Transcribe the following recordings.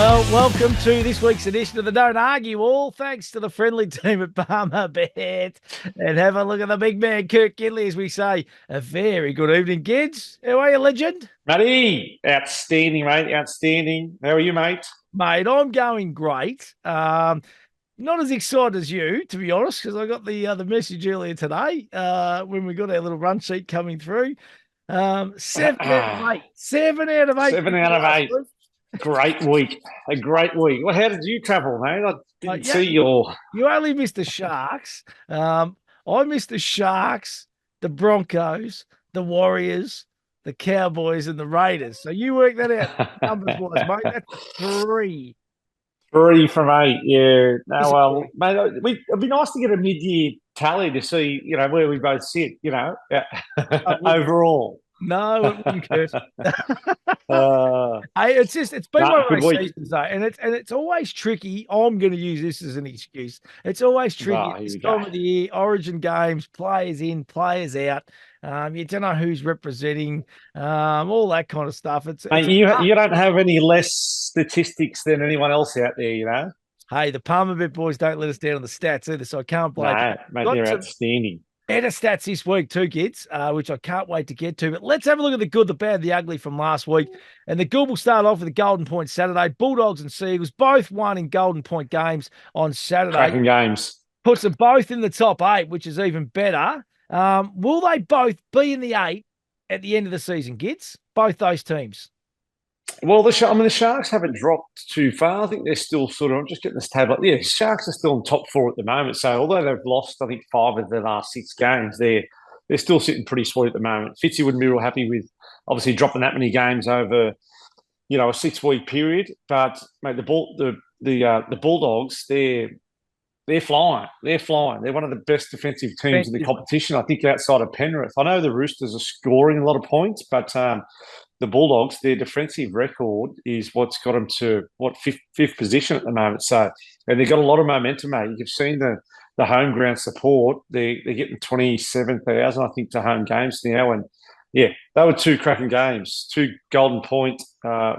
Well, welcome to this week's edition of the Don't Argue All. Thanks to the friendly team at Palmer Bet. And have a look at the big man, Kirk Gidley, as we say. A very good evening, Gids. How are you, legend? Matty, outstanding, mate. Outstanding. How are you, mate? Mate, I'm going great. Not as excited as you, to be honest, because I got the message earlier today when we got our little run sheet coming through. 7 out of 8. 7 out of 8 7 out of last 8. week. Great week. A great week. Well, how did you travel, mate? I didn't Yeah, see your. you only missed the Sharks. I missed the Sharks, the Broncos, the Warriors, the Cowboys, and the Raiders. So you work that out numbers wise, mate. That's three. 3 from 8. Yeah. No, well, Disappointing. mate, it'd be nice to get a mid-year tally to see, where we both sit, No, it wouldn't. overall. No, it wouldn't, Kurt. uh, Hey, it's been one nah, of good those week. seasons though, and it's always tricky. I'm going to use this as an excuse. It's always tricky Oh, at here this we go. time of the year. Origin games, players in, players out. You don't know who's representing, all that kind of stuff. It's Mate, a you don't have any less statistics than anyone else out there, Hey, the Palmer Bet boys don't let us down on the stats either, so I can't blame No, you. mate, Got they're some outstanding. better stats this week too, kids, which I can't wait to get to. But let's have a look at the good, the bad, the ugly from last week. And the good will start off with the Golden Point Saturday. Bulldogs and Seagulls both won in Golden Point games on Saturday. Cracking games. Puts them both in the top 8, which is even better. Will they both be in the 8 at the end of the season, Gids? Both those teams. Well, the Sharks haven't dropped too far. I think they're still sort of. I'm just getting this table. Yeah, Sharks are still in top 4 at the moment. So although they've lost, I think 5 of their last 6 games, they're still sitting pretty sweet at the moment. Fitzy wouldn't be real happy with obviously dropping that many games over a 6-week period. But mate, the Bulldogs, they're flying. They're flying. They're one of the best defensive teams in the Defensively. competition. I think outside of Penrith. I know the Roosters are scoring a lot of points, but the Bulldogs, their defensive record is what's got them to fifth position at the moment. So, and they've got a lot of momentum, mate. You've seen the home ground support. They're getting 27,000, I think, to home games now. And yeah, they were 2 cracking games, 2 Golden Point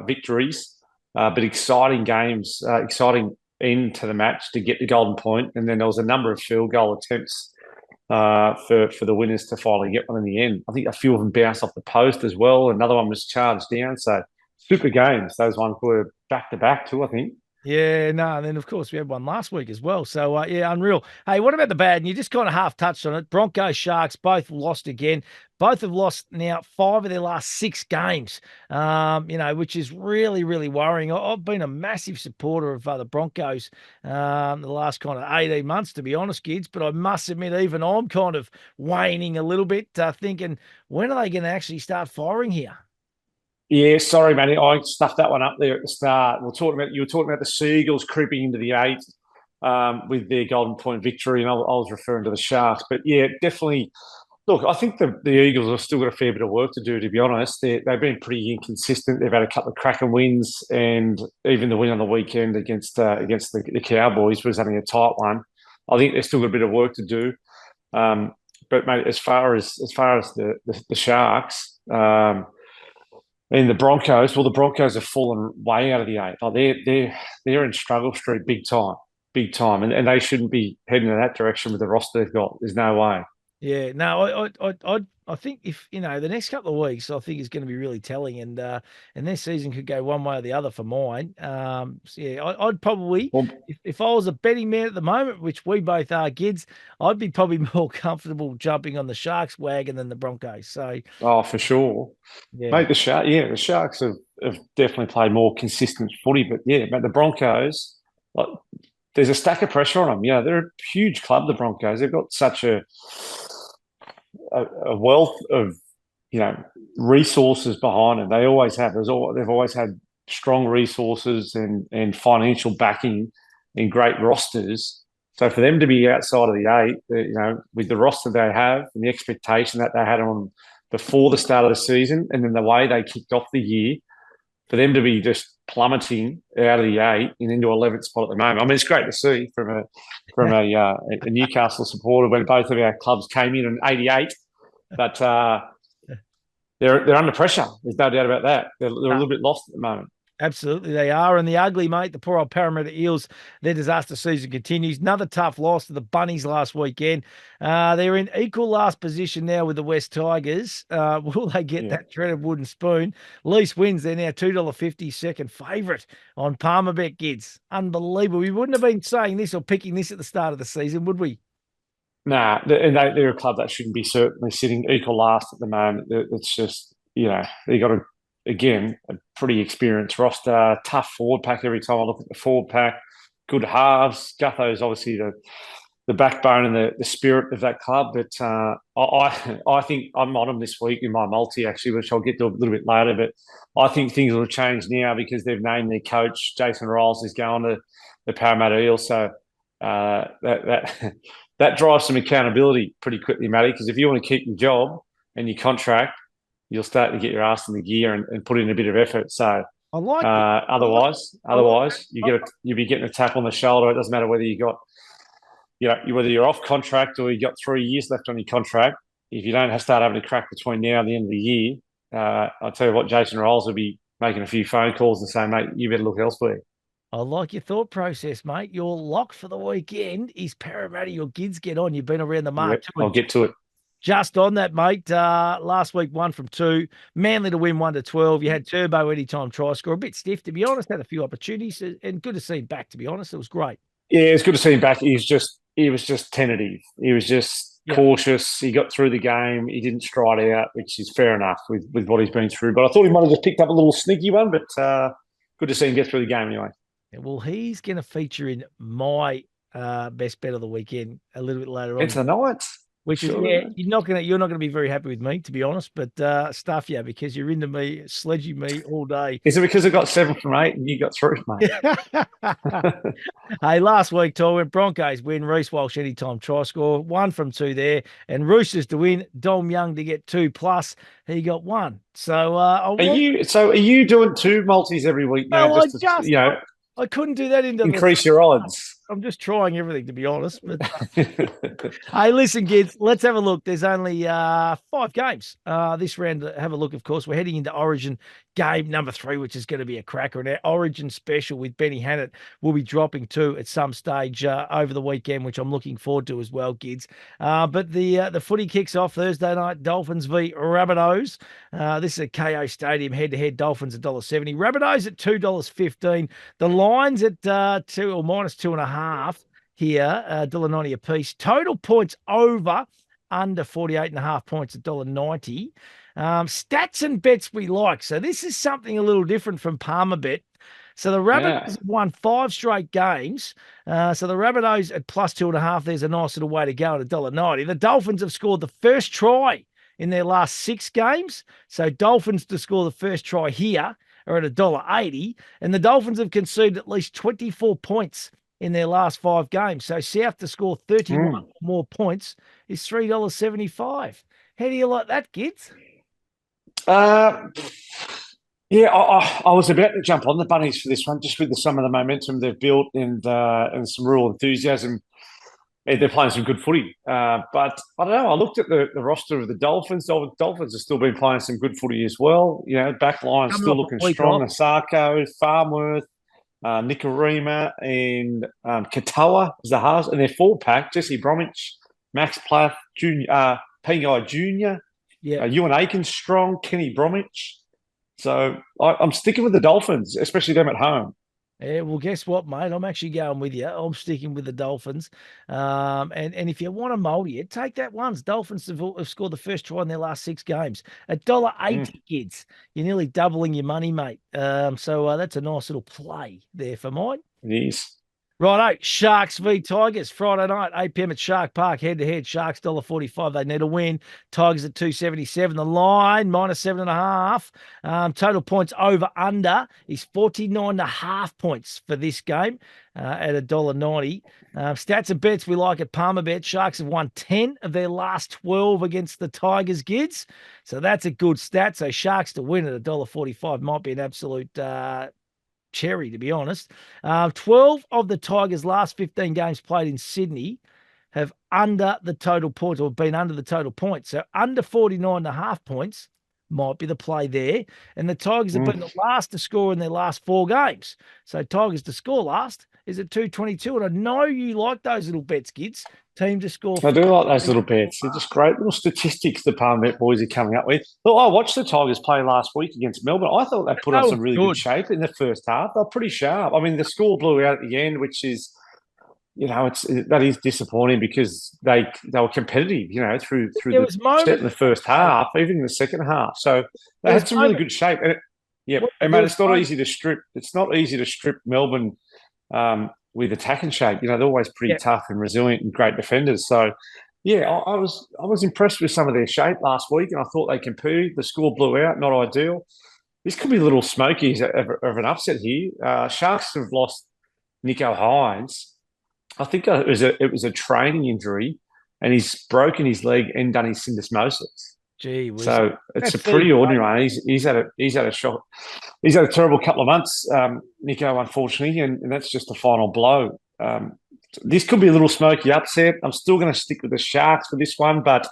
victories, but exciting games, exciting end to the match to get the Golden Point. And then there was a number of field goal attempts for the winners to finally get one in the end. I think a few of them bounced off the post as well. Another one was charged down. So super games. Those ones were back to back too, I think. Yeah, no, and then of course we had one last week as well. So yeah, unreal. Hey, what about the bad? And you just kind of half touched on it. Broncos, Sharks, both lost again. Both have lost now 5 of their last 6 games. Which is really, really worrying. I've been a massive supporter of the Broncos the last kind of 18 months, to be honest, kids. But I must admit, even I'm kind of waning a little bit, thinking, when are they going to actually start firing here? Yeah, sorry, man. I stuffed that one up there at the start. You were talking about the Seagulls creeping into the 8 with their Golden Point victory, and I was referring to the Sharks. But yeah, definitely. Look, I think the Eagles have still got a fair bit of work to do, to be honest. They've been pretty inconsistent. They've had a couple of cracking wins, and even the win on the weekend against the Cowboys was only a tight one. I think they've still got a bit of work to do. But mate, as far as the Sharks and the Broncos, well, the Broncos have fallen way out of the 8. Like they're in struggle street big time, and they shouldn't be heading in that direction with the roster they've got. There's no way. Yeah, no, I think if the next couple of weeks, I think is going to be really telling, and this season could go one way or the other for mine. So yeah, I'd probably, Well, if I was a betting man at the moment, which we both are, kids, I'd be probably more comfortable jumping on the Sharks wagon than the Broncos. So oh, for sure. yeah, Mate, the Sharks have definitely played more consistent footy, but yeah, mate, the Broncos, like, there's a stack of pressure on them. They're a huge club, the Broncos. They've got such a wealth of resources behind them. They always have. They've always had strong resources and financial backing and great rosters. So for them to be outside of the 8, with the roster they have and the expectation that they had on before the start of the season, and then the way they kicked off the year, for them to be just plummeting out of the 8 and into 11th spot at the moment. I mean, it's great to see from a Newcastle supporter when both of our clubs came in 88, but they're under pressure. There's no doubt about that. They're a little bit lost at the moment. Absolutely, they are. And the ugly, mate, the poor old Parramatta Eels, their disaster season continues. Another tough loss to the Bunnies last weekend. They're in equal last position now with the West Tigers. Will they get Yeah. that dreaded wooden spoon? Least wins. They're now $2.50 second favourite on Palmerbet Gids. Unbelievable. We wouldn't have been saying this or picking this at the start of the season, would we? Nah, they're a club that shouldn't be certainly sitting equal last at the moment. It's just, they got again, a pretty experienced roster, tough forward pack every time I look at the forward pack, good halves. Gutho's obviously the backbone and the spirit of that club. But I think I'm on them this week in my multi, actually, which I'll get to a little bit later. But I think things will change now because they've named their coach. Jason Riles is going to the Parramatta Eels. So that that drives some accountability pretty quickly, Matty, because if you want to keep your job and your contract, you'll start to get your ass in the gear and put in a bit of effort. So I like it. otherwise, I like you'll be getting a tap on the shoulder. It doesn't matter whether whether you're off contract or you got 3 years left on your contract. If you don't start having a crack between now and the end of the year, I'll tell you what, Jason Riles will be making a few phone calls and saying, mate, you better look elsewhere. I like your thought process, mate. Your lock for the weekend is Parramatta. Your Gids get on. You've been around the mark Yep, I'll get to it. just on that, mate. Last week, 1 from 2. Manly to win 1-12. You had Turbo anytime try score. A bit stiff, to be honest. Had a few opportunities and good to see him back, to be honest. It was great. Yeah, it's good to see him back. He was just tentative. He was just cautious. He got through the game. He didn't stride out, which is fair enough with what he's been through. But I thought he might have just picked up a little sneaky one, but good to see him get through the game anyway. Well, he's going to feature in my best bet of the weekend a little bit later on. It's the Knights. Which is, you're not gonna be very happy with me, to be honest. But stuff, yeah, because you're into me, sledging me all day. Is it because I got 7 from 8 and you got 3 from 8? Hey, last week, Tor went Broncos win, Reece Walsh anytime try score, 1 from 2 there, and Roosters to win, Dom Young to get 2+. He got 1. So are you doing 2 multis every week now? Well, I couldn't do that into increase your odds. I'm just trying everything, to be honest. But hey, listen, kids, let's have a look. There's only 5 games this round to have a look. Of course, we're heading into Origin game number 3, which is going to be a cracker. And our Origin special with Benny Hannett will be dropping too at some stage over the weekend, which I'm looking forward to as well, kids. But the footy kicks off Thursday night. Dolphins v Rabbitohs. This is at KO Stadium, head-to-head. Dolphins $1.70. Rabbitohs at $2.15. The line's at -2 or -2.5 here, $1.90 a piece. Total points over under 48.5 points, $1.90. Stats and bets we like. So this is something a little different from Palmerbet. So the Rabbitohs have won 5 straight games. So the Rabbitohs at +2.5, there's a nice little way to go at $1.90. The Dolphins have scored the first try in their last 6 games. So Dolphins to score the first try here are at $1.80. And the Dolphins have conceded at least 24 points in their last 5 games. So South to score 31 more points is $3.75. How do you like that, kids? I was about to jump on the Bunnies for this one, just with some of the momentum they've built and some real enthusiasm. They're playing some good footy. But I don't know. I looked at the roster of the Dolphins. Dolphins have still been playing some good footy as well. Back line's still looking strong. Asako, Farmworth, Nikorima and Katoa is the halves, and their 4-pack, Jesse Bromwich, Max Plath, Junior, Pengai Jr., Ewan Aiken's strong, Kenny Bromwich. So I'm sticking with the Dolphins, especially them at home. Yeah, well, guess what, mate? I'm actually going with you. I'm sticking with the Dolphins. And if you want a multi it, take that once. Dolphins have scored the first try in their last 6 games. $1.80, kids. You're nearly doubling your money, mate. So that's a nice little play there for mine. It is. Righto, Sharks v Tigers, Friday night, 8 p.m. at Shark Park, head-to-head. Sharks $1.45. They need a win. Tigers at $2.77. The line, -7.5. Total points over under is 49.5 points for this game at $1.90. Stats and bets we like at Palmerbet. Sharks have won 10 of their last 12 against the Tigers, Gids. So that's a good stat. So Sharks to win at $1.45 might be an absolute cherry, to be honest. 12 of the Tigers' last 15 games played in Sydney have under the total points or been under the total points. So under 49.5 points might be the play there. And the Tigers have Mm. been the last to score in their last 4 games. So Tigers to score last is at 222. And I know you like those little bets, kids. Team to score. I do like those little bets. They're just great little statistics the Palm boys are coming up with. Look, I watched the Tigers play last week against Melbourne. I thought they put on some really good shape in the first half. They're pretty sharp. I mean, the score blew out at the end, which is, that is disappointing because they were competitive, through the first half, even in the second half. So they had some really good shape. And mate, it's not easy to strip. It's not easy to strip Melbourne with attacking shape. They're always pretty tough and resilient and great defenders. So I was impressed with some of their shape last week, and I thought they competed. The score blew out, not ideal. This could be a little smoky of an upset here. Sharks have lost Nico Hines. I think it was a training injury, and he's broken his leg and done his syndesmosis. Gee whiz. So it's a pretty ordinary one. He's had a shock. He's had a terrible couple of months, Nico, unfortunately, and that's just the final blow. This could be a little smoky upset. I'm still going to stick with the Sharks for this one, but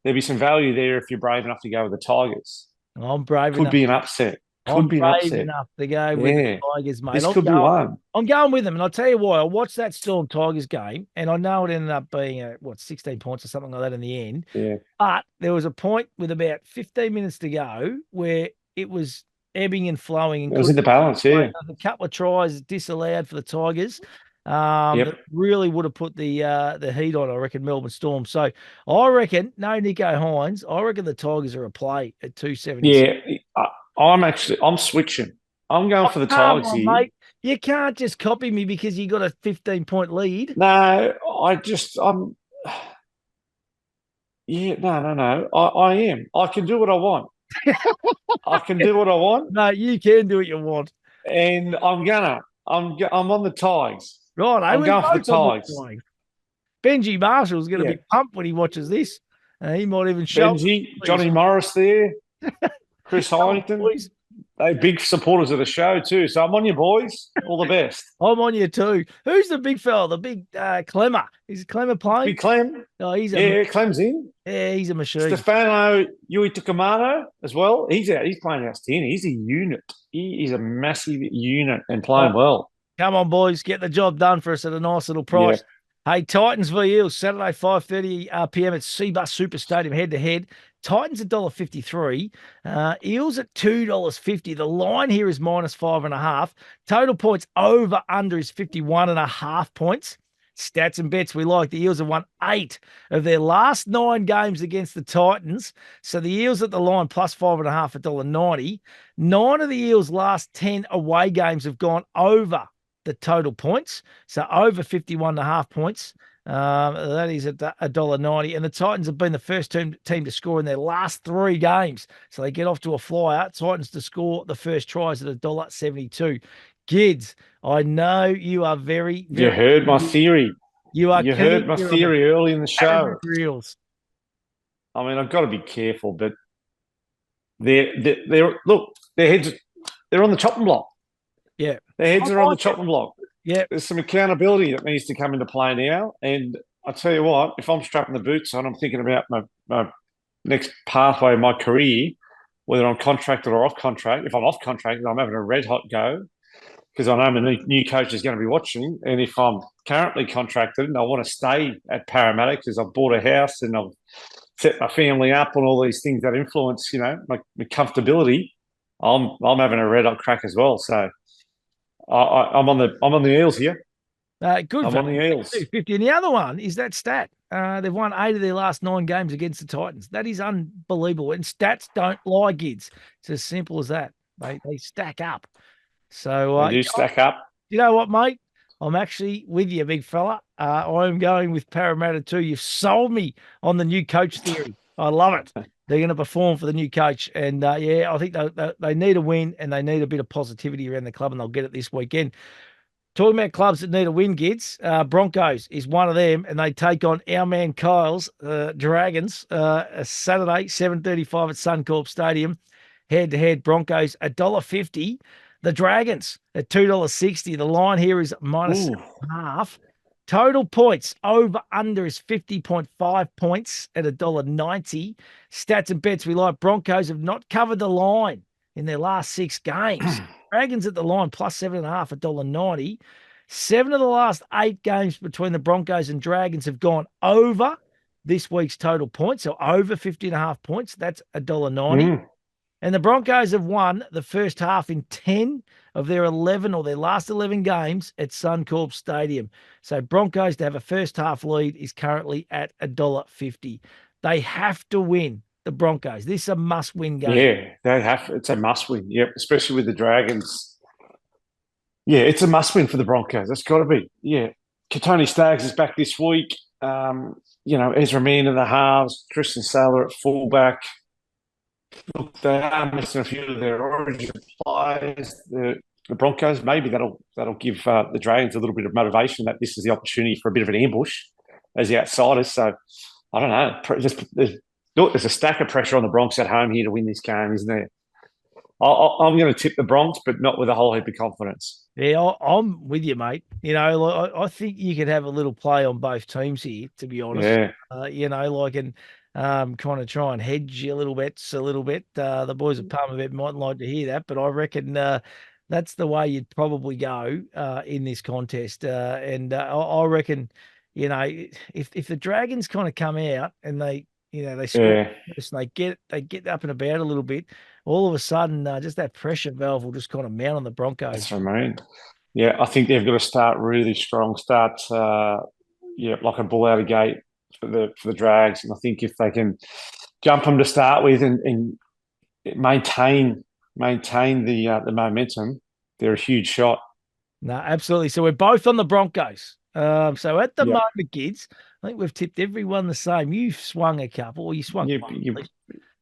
there'll be some value there if you're brave enough to go with the Tigers. I'm brave enough. Could be an upset. I'm brave enough to go with the Tigers, mate. This could be one. I'm going with them, and I'll tell you why. I watched that Storm Tigers game, and I know it ended up being 16 points or something like that in the end. Yeah. But there was a point with about 15 minutes to go where it was ebbing and flowing. And it was in the balance, yeah. A couple of tries disallowed for the Tigers. That really would have put the heat on, I reckon, Melbourne Storm. So I reckon no Nico Hines. I reckon the Tigers are a play at 270. Yeah, I'm switching. I'm going for the Tigers here. Mate. You can't just copy me because you got a 15-point lead. No, I'm. Yeah, no. I am. I can do what I want. I can do what I want. No, you can do what you want. And I'm on the Tigers. Right, I'm going for the Tigers. Benji Marshall's going to be pumped when he watches this. He might even show Johnny Morris there. Chris Heineken, they're big supporters of the show too. So I'm on you, boys. All the best. I'm on you too. Who's the big fella? The big Clemmer. Is Clemmer playing? Big Clem. Oh, Clem's in. Yeah, he's a machine. Stefano Uitukamato as well. He's out. He's playing outstanding. He's a unit. He is a massive unit and playing well. Come on, boys. Get the job done for us at a nice little price. Yeah. Hey, Titans v Eels, Saturday, 5:30 p.m. at Seabus Super Stadium, head-to-head. Titans $1.53. Eels at $2.50. The line here is -5.5. Total points over under is 51.5 points. Stats and bets, we like the Eels have won 8 of their last 9 games against the Titans. So the Eels at the line +5.5 at $1.90. 9 of the Eels' last 10 away games have gone over the total points, so over 51.5 points. That is at $1.90. And the Titans have been the first team to score in their last 3 games. So they get off to a flyer. Titans to score the first tries at $1.72. Gids, I know you are very, very. You heard my theory. You heard my theory early in the show. Reels. I mean, I've got to be careful, but they're look, their heads, they're on the chopping block. Yeah. Their heads are on the chopping block. Yeah. There's some accountability that needs to come into play now. And I tell you what, if I'm strapping the boots on, I'm thinking about my next pathway in my career, whether I'm contracted or off contract. If I'm off contract, I'm having a red hot go because I know my new coach is going to be watching. And if I'm currently contracted and I want to stay at Parramatta because I've bought a house and I've set my family up and all these things that influence, my comfortability, I'm having a red hot crack as well. So I'm on the Eels here. Good. I'm on the Eels. 250. And the other one is that stat. They've won 8 of their last 9 games against the Titans. That is unbelievable. And stats don't lie, Gids. It's as simple as that. They stack up. So they do stack up. You know what, mate? I'm actually with you, big fella. I'm going with Parramatta too. You've sold me on the new coach theory. I love it. They're going to perform for the new coach. And, I think they need a win and they need a bit of positivity around the club, and they'll get it this weekend. Talking about clubs that need a win, Gids, Broncos is one of them, and they take on our man Kyle's Dragons Saturday, 7:35 at Suncorp Stadium. Head-to-head, Broncos $1.50. The Dragons at $2.60. The line here is -1.5. Total points over under is 50.5 points at $1.90. Stats and bets we like. Broncos have not covered the line in their last 6 games. Dragons at the line plus 7.5 at $1.90. 7 of the last 8 games between the Broncos and Dragons have gone over this week's total points, so over 50.5 points. That's $1.90. And the Broncos have won the first half in 10 of their 11 or their last 11 games at Suncorp Stadium. So Broncos to have a first half lead is currently at $1.50. They have to win, the Broncos. This is a must-win game. Yeah, they have. It's a must-win. Yep, especially with the Dragons. Yeah, it's a must-win for the Broncos. That's got to be. Yeah, Katoni Staggs is back this week. Ezra Mann in the halves, Tristan Sailor at fullback. Look, they are missing a few of their origin players. The Broncos, maybe that'll give the Dragons a little bit of motivation that this is the opportunity for a bit of an ambush as the outsiders. So I don't know. There's a stack of pressure on the Bronx at home here to win this game, isn't there? I'm going to tip the Bronx, but not with a whole heap of confidence. Yeah, I'm with you, mate. I think you could have a little play on both teams here, to be honest. Yeah. Kind of try and hedge a little bit. The boys at Palmerbet mightn't like to hear that, but I reckon that's the way you'd probably go in this contest. I reckon, if the Dragons kind of come out and they score and they get up and about a little bit, all of a sudden just that pressure valve will just kind of mount on the Broncos. That's what I mean. Yeah, I think they've got to start really strong. Start like a bull out of gate for the Drags, and I think if they can jump them to start with and maintain the momentum, they're a huge shot. No, absolutely. So we're both on the Broncos. So at the moment, Gids, I think we've tipped everyone the same. You've swung a couple, or you swung one.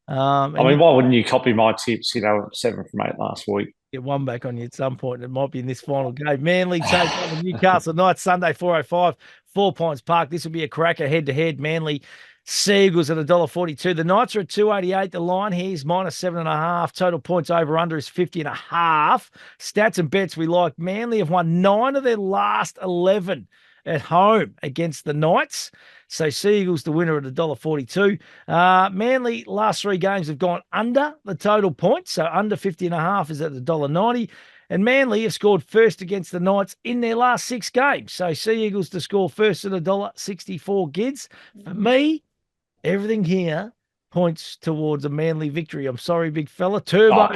Why wouldn't you copy my tips? 7 from 8 last week. Get one back on you at some point. It might be in this final game. Manly take on the Newcastle Knights Sunday, 4:05, 4 Points Park. This will be a cracker head-to-head. Manly Seagulls at $1.42. The Knights are at 288. The line here is minus 7.5. Total points over under is 50.5. Stats and bets we like. Manly have won 9 of their last 11 at home against the Knights. So Seagulls the winner at $1.42. Manly last 3 games have gone under the total points. So under 50.5 is at $1.90. And Manly have scored first against the Knights in their last 6 games. So Seagulls to score first at $1.64. Gids. For me, everything here points towards a Manly victory. I'm sorry, big fella. Turbo.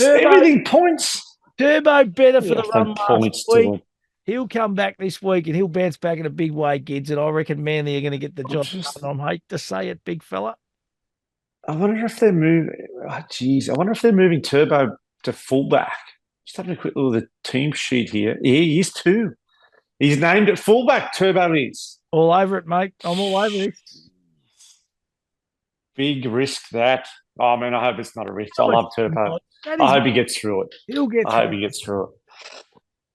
Everything points. Turbo better for the run last week. He'll come back this week and he'll bounce back in a big way, Gids. And I reckon Manly are going to get the job done. I hate to say it, big fella. I wonder if they're moving. I wonder if they're moving Turbo to fullback. Just having a quick look at the team sheet here. Yeah, he is too. He's named at fullback. Turbo is all over it, mate. I'm all over it. Big risk that. Oh man, I hope it's not a risk. I love Turbo. I hope he gets through it. I hope he gets through it.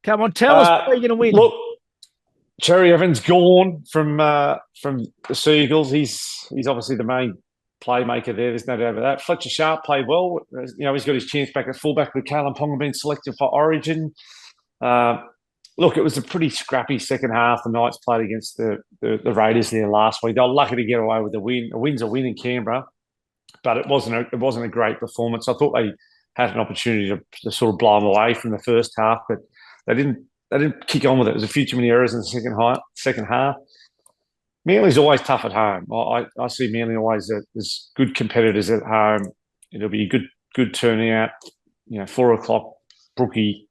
Come on, tell us where you're going to win. Look, Cherry Evans gone from the Seagulls. He's obviously the main playmaker there. There's no doubt about that. Fletcher Sharp played well. He's got his chance back at fullback with Kalen Ponga being selected for Origin. Look, it was a pretty scrappy second half. The Knights played against the Raiders there last week. They were lucky to get away with the win. A win's a win in Canberra, but it wasn't a great performance. I thought they had an opportunity to sort of blow them away from the first half, but they didn't kick on with it. There was a few too many errors in the second half. Manly's always tough at home. I see Manly always as good competitors at home. It'll be a good turnout. 4 o'clock, Brookie.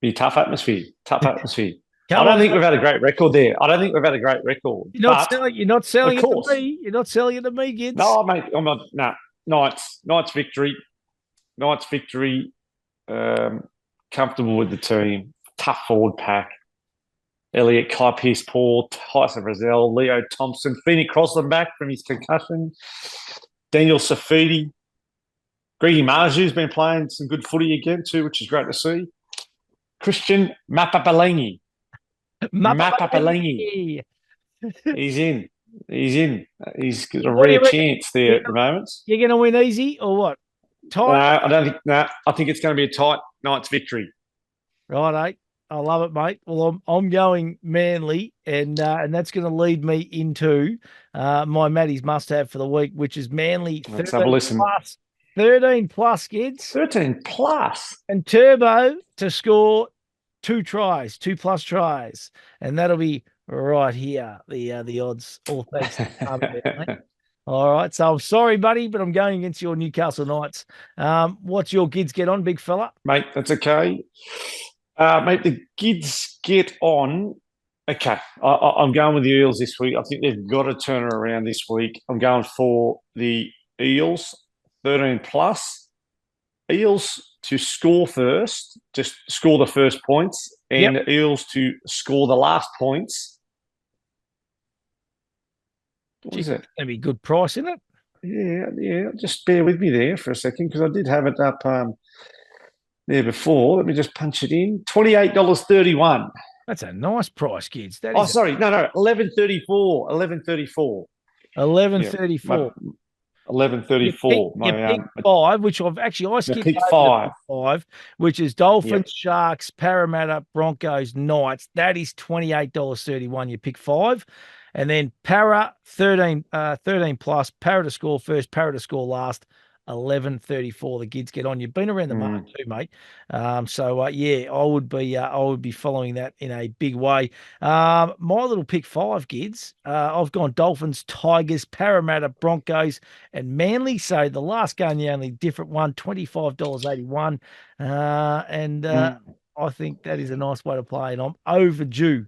Be a tough atmosphere. I don't think we've had a great record there. You're not selling it to me. You're not selling it to me, Gids. No, mate. I'm not. No. Knights victory. Comfortable with the team. Tough forward pack. Elliot, Kai Pearce-Paul, Tyson Brazil, Leo Thompson, Phoenix Crossland back from his concussion. Daniel Safidi. Greggy Marju's been playing some good footy again too, which is great to see. Christian Mapapalangi. He's in. He's got a rare chance there at the moment. You're going to win easy or what? Tight? No, I don't think. No, I think it's going to be a tight Knights victory. Right, I love it, mate. Well, I'm going Manly, and that's going to lead me into my Matty's must-have for the week, which is Manly Let's have a listen. 13 plus, Gids. 13 plus. And Turbo to score 2 plus tries. And that'll be right here, the odds, all thanks to mate. All right, so I'm sorry, buddy, but I'm going against your Newcastle Knights. What's your Gids get on, big fella? Mate, that's okay. Mate, the Gids get on. Okay, I'm going with the Eels this week. I think they've got to turn it around this week. I'm going for the Eels, 13 plus. Eels to score first, just score the first points, and the Eels to score the last points. What is it? That'd be a good price, isn't it? Yeah. Just bear with me there for a second because I did have it up there before. Let me just punch it in. $28.31. That's a nice price, kids. No, $11.34. $11.34. $11.34. $11.34. You pick 5, which I skipped over 5, which is Dolphins, Sharks, Parramatta, Broncos, Knights. That is $28.31. You pick 5. And then Para 13 plus, Para to score first, Para to score last, 11.34. The Gids get on. You've been around the mark too, mate. I would be following that in a big way. My little pick 5, Gids. I've gone Dolphins, Tigers, Parramatta, Broncos, and Manly. So the last game, the only different one, $25.81. I think that is a nice way to play, and I'm overdue.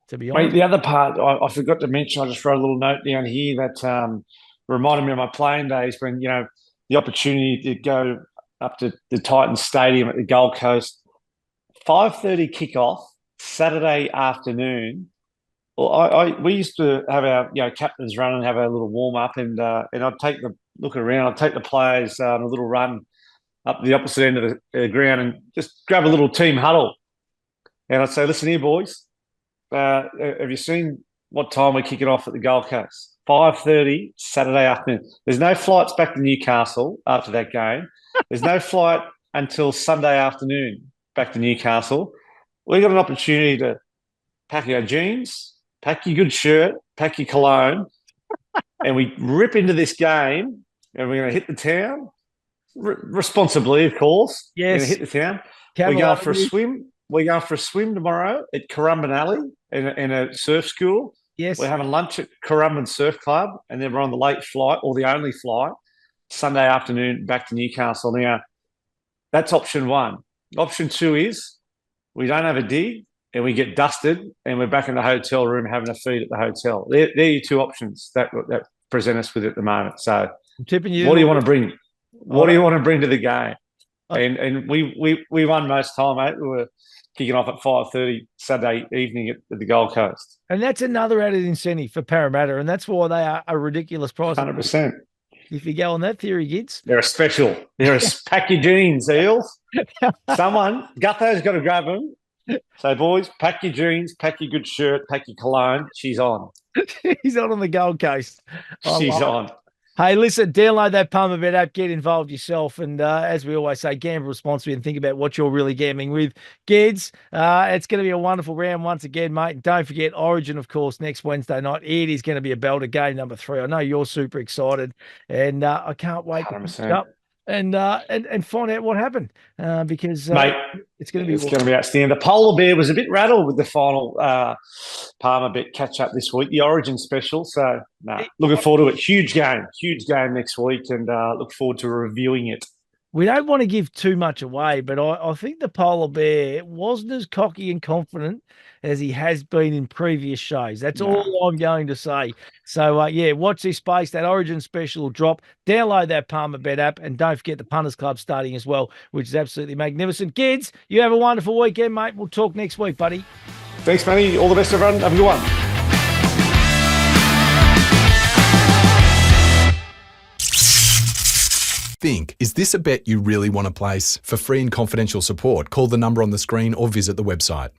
To be honest. Mate, the other part I forgot to mention, I just wrote a little note down here that reminded me of my playing days when, the opportunity to go up to the Titans Stadium at the Gold Coast, 5:30 kickoff, Saturday afternoon. Well, we used to have our captains run and have a little warm up, and I'd take the players a little run up the opposite end of the ground and just grab a little team huddle, and I'd say, "Listen here, boys. Have you seen what time we're kicking off at the Gold Coast? 5:30 Saturday afternoon. There's no flights back to Newcastle after that game. There's no flight until Sunday afternoon back to Newcastle. We've got an opportunity to pack our jeans, pack your good shirt, pack your cologne, and we rip into this game, and we're going to hit the town responsibly, of course. Yes. We're going to hit the town. We're going for a swim. We're going for a swim tomorrow at Currumbin Alley in a surf school. Yes. We're having lunch at Currumbin Surf Club, and then we're on the late flight, or the only flight, Sunday afternoon back to Newcastle. Now, that's option 1. Option 2 is we don't have a dig, and we get dusted, and we're back in the hotel room having a feed at the hotel. They're your 2 options that present us with at the moment. So, I'm tipping you. What do you want to bring? What do you want to bring to the game? And we won most time, mate. We were kicking off at 5:30 Saturday evening at the Gold Coast. And that's another added incentive for Parramatta, and that's why they are a ridiculous price. 100%. If you go on that theory, Gids. They're a special. They're a pack your jeans, Eels. Someone, Gutho's got to grab them. So, boys, pack your jeans, pack your good shirt, pack your cologne. She's on. He's on the Gold Coast. She's on. Hey, listen, download that Palmer Bet app, get involved yourself, and as we always say, gamble responsibly and think about what you're really gambling with. Gids, it's going to be a wonderful round once again, mate. And don't forget Origin, of course, next Wednesday night. It is going to be a belter, game number 3. I know you're super excited, and I can't wait 100%. to up and find out what happened because mate, it's going to be outstanding. The Polar Bear was a bit rattled with the final Palmer Bet catch up this week, the Origin special. So, looking forward to it. Huge game next week, and look forward to reviewing it. We don't want to give too much away, but I think the Polar Bear wasn't as cocky and confident as he has been in previous shows. That's all I'm going to say. So, watch this space. That Origin special will drop. Download that Palmer Bet app, and don't forget the Punters Club starting as well, which is absolutely magnificent. Gids, you have a wonderful weekend, mate. We'll talk next week, buddy. Thanks, Matty. All the best, everyone. Have a good one. Think, is this a bet you really want to place? For free and confidential support, call the number on the screen or visit the website.